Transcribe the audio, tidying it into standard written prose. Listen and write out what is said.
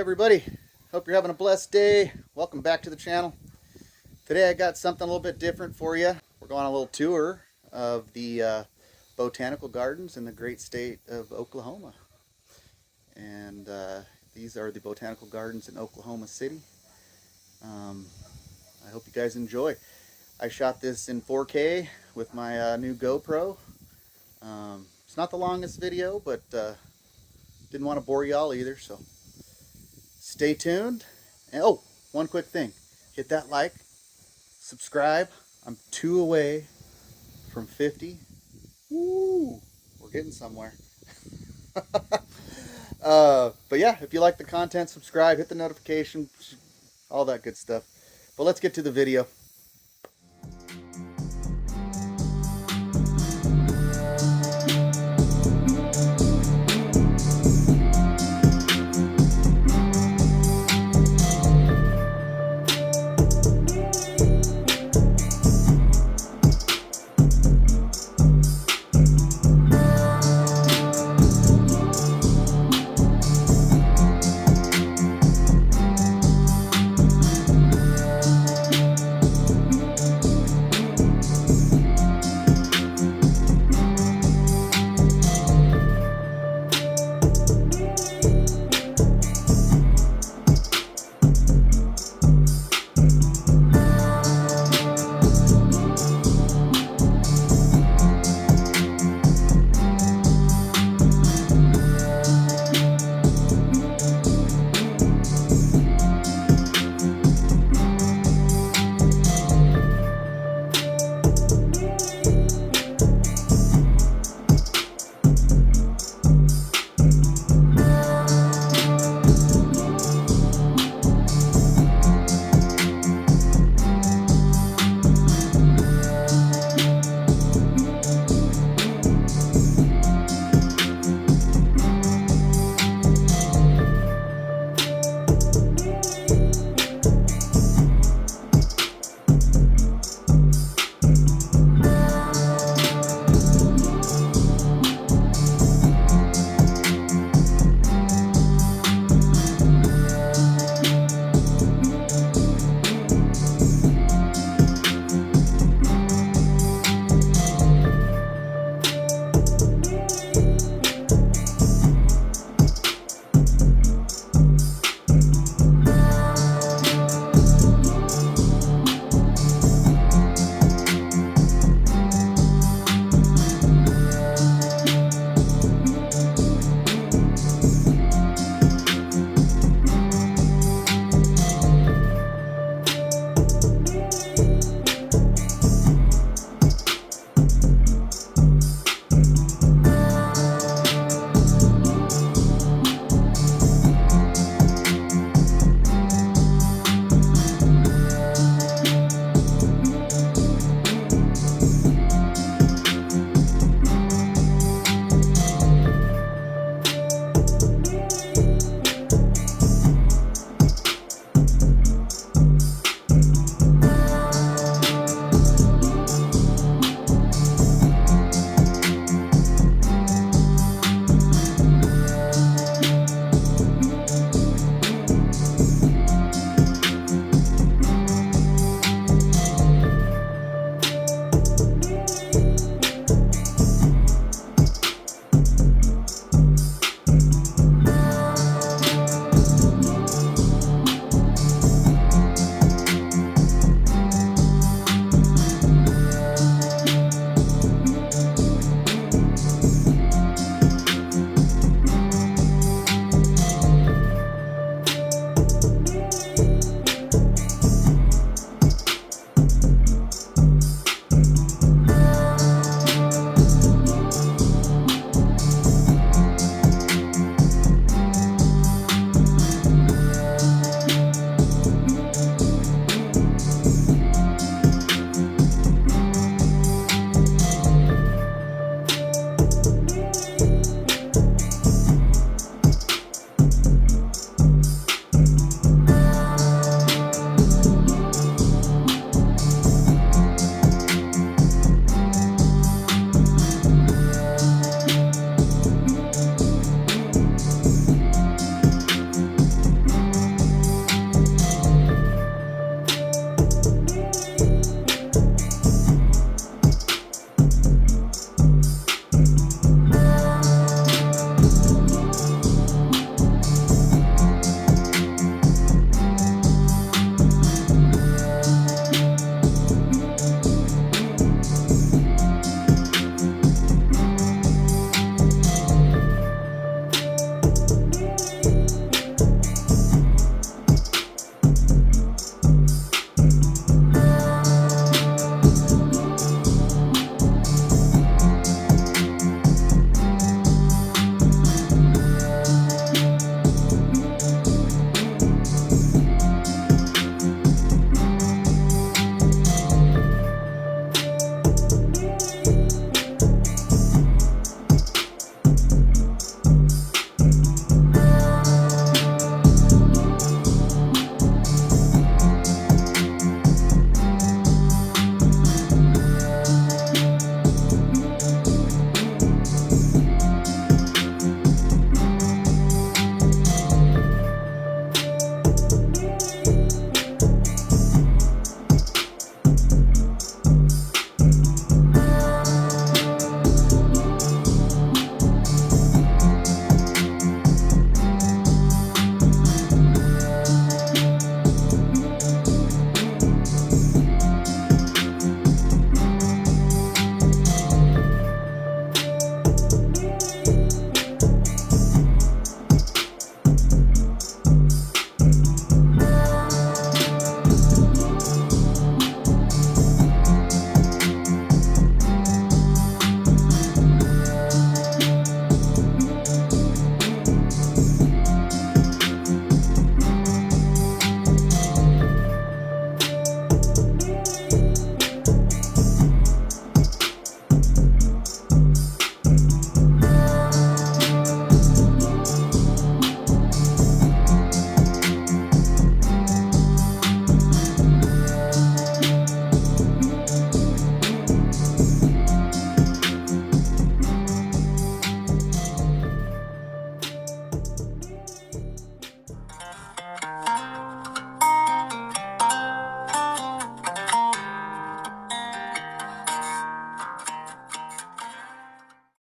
everybody, hope you're having a blessed day. Welcome back to the channel. Today I got something a little bit different for you. We're going on a little tour of the botanical gardens in the great state of Oklahoma. And these are the botanical gardens in Oklahoma City. I hope you guys enjoy. I shot this in 4K with my new GoPro. It's not the longest video, but didn't want to bore y'all either, so stay tuned. And oh, one quick thing. Hit that like, subscribe. I'm 2 away from 50. Woo! We're getting somewhere. But yeah, if you like the content, subscribe, hit the notification, all that good stuff. But let's get to the video.